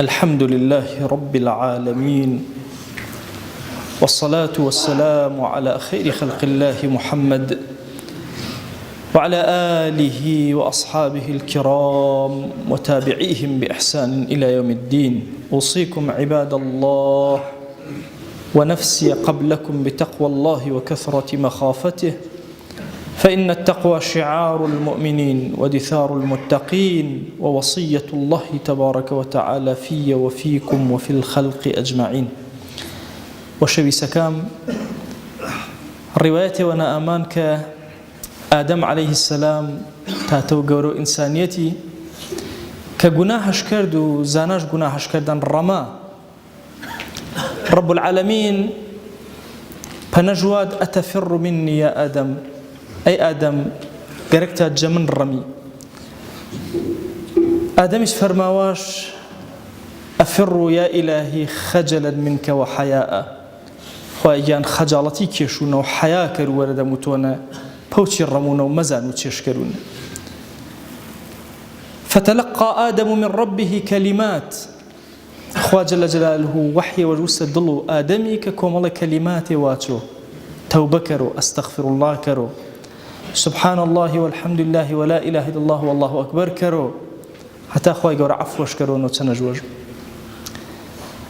الحمد لله رب العالمين، والصلاة والسلام على خير خلق الله محمد وعلى آله وأصحابه الكرام وتابعيهم بإحسان إلى يوم الدين. أوصيكم عباد الله ونفسي قبلكم بتقوى الله وكثرة مخافته، فإن التقوى شعار المؤمنين ودثار المتقين ووصية الله تبارك وتعالى في وفيكم وفي الخلق أجمعين. وشوي سكام الرواية وانا أمانك آدم عليه السلام تاتو قورو إنسانيتي كقناهش كردو زاناش قناهش كردن رما رب العالمين فنجواد أتفر مني يا آدم، أي آدم قرقت جمن رمي. آدمش فرماواش أفر يا إلهي خجلا منك وحياء، خواهيان خجالتي كيشون وحياء كرو ورد متونا بوشي الرمون ومزان وتشكرون. فتلقى آدم من ربه كلمات، خوا جل جلاله وحي وجوس الدلو آدمي ككومل كلمات واتو توبة كرو، أستغفر الله كرو، سبحان الله والحمد لله ولا إله إلا الله والله أكبر كرو، حتى خواهي قور عفوش كرو نوتسنجوج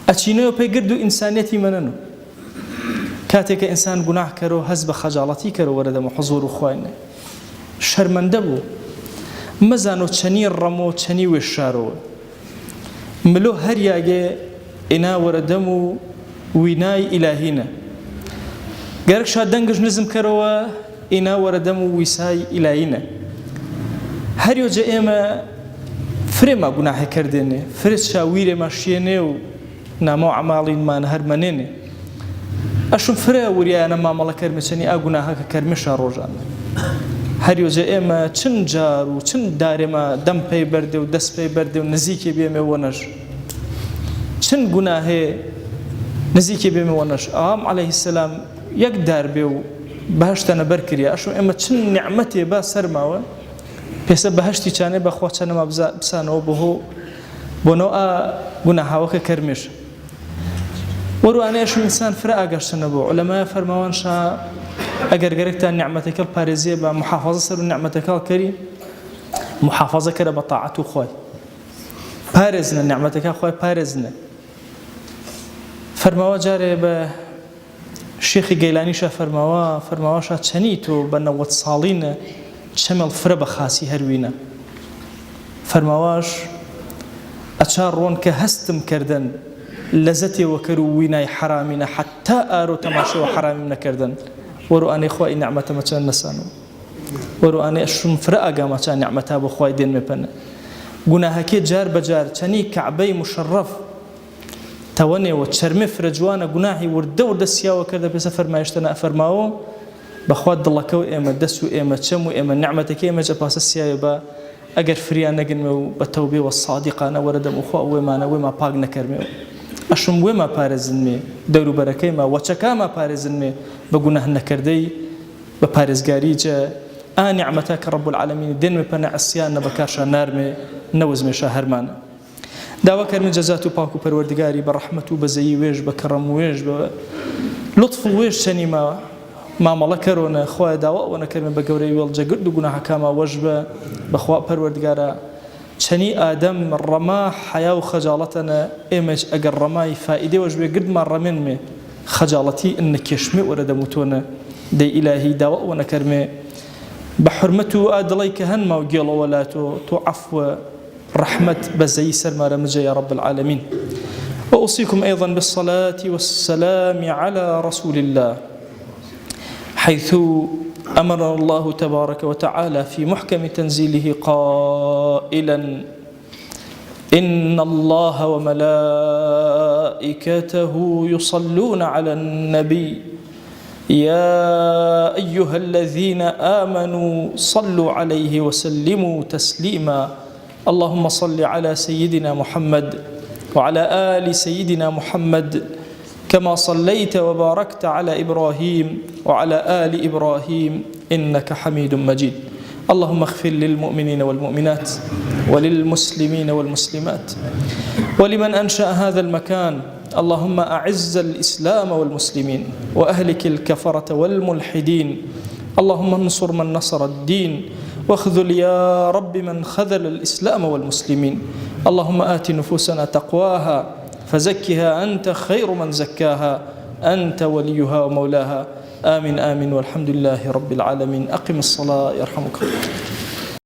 أتشينيو بيقردو إنسانيتي مننو كاتك إنسان قناح كرو هزب خجالتي كرو ورد محضور خواهينا شرمندبو مزانو تشني الرمو تشني وشارو ملو هرياجي إنا وردمو ويناي إلهينا قالك شادنجش نزم كروا إنا وردمو ويساي إلهينا هريو جائما فرما قناح كرديني فرس شاويري ماشينيو نامو عمالين ما نهر منيني أشوف فرا وريانا ما ملكر مسني أقناها كرمش روجان هريو جائما تنجار وتن دارما دم بي برد ودس بي برد ونزيكي بيمي ونش تن قناه نزيكي بيمي ونش عليه السلام يقدر بيو بهشتنا بركريا أشوف إما تن نعمتي با سرماوه بس بهشتي كانه بخواتنا ما بسانه وبهو بنوء قناها وكرمش ورو أنا إيش إنسان فرق أجرشنا بو علماء فرمان شا أجر جركت نعمتك البارزية بمحافظة سر نعمتك الكريم محافظة كده بطاعته خوي بارزنا نعمتك خوي بارزنا فرموا جاري الشيخ جيلاني شا فرموا شا تشنيتو بنوت صالين شمل فرب خاسي هروينا فرمواش أشارون كهستم كردن لذتي وكروينا حرامنا حتى آرو تماشوا حرامنا كردن ورو أنا إخوة نعمة ما كان نسانو ورو أنا أشوم فرقة ما كان نعمتها بخوي دين مبنا جناها كي جار بجار تاني كعبي مشرف تواني وتشرمي فرجوانا جناهي ورد السيا وكذا بسفر ما يشتنا أفرماو بخواد الله كو إما دسو إما تشمو إما نعمتك إما جباس السيا يبا أجر فريانا جنمو بالتوبة والصادقة أنا ورد مخاء وما باغنا كرمو أشم وما بارزنمي دورو بركة ما وشكا ما بارزنمي بقولنا هنكردي ببارزجاري جا نعمتك رب العالمين دين مبنى عصيان بكارشا نارمي نوز مشا هرمانا دعوة كرم جزاتو باكو پروردگاري برحمتو بزي ويش بكرم ويش بلطف ويش شني ما ملكرونا خواه دعوة وانا كرم بقوري والجا قردو قناها كاما وجبه بخواه پروردگارا شني آدم الرما حياة وخجالتنا إيمج أجر رماي فائدة وجبه قد ما رمين خجالتي إنك يشمئ ورد موتونا دي إلهي دواء ونكرمي بحرمته آدليك هنما وقيل ولاتو تعفو رحمة بزي سرما رمجي يا رب العالمين. وأوصيكم أيضا بالصلاة والسلام على رسول الله، حيث أمر الله تبارك وتعالى في محكم تنزيله قائلا إن الله وملائكته يصلون على النبي يا أيها الذين آمنوا صلوا عليه وسلموا تسليما اللهم صل على سيدنا محمد وعلى آل سيدنا محمد كما صليت وباركت على إبراهيم وعلى آل إبراهيم إنك حميد مجيد. اللهم اغفر للمؤمنين والمؤمنات وللمسلمين والمسلمات ولمن أنشأ هذا المكان. اللهم أعز الإسلام والمسلمين وأهلك الكفرة والملحدين. اللهم انصر من نصر الدين واخذل يا رب من خذل الإسلام والمسلمين. اللهم آت نفوسنا تقواها فزكها أنت خير من زكاها أنت وليها ومولاها. آمين آمين والحمد لله رب العالمين. أقم الصلاة يرحمك الله.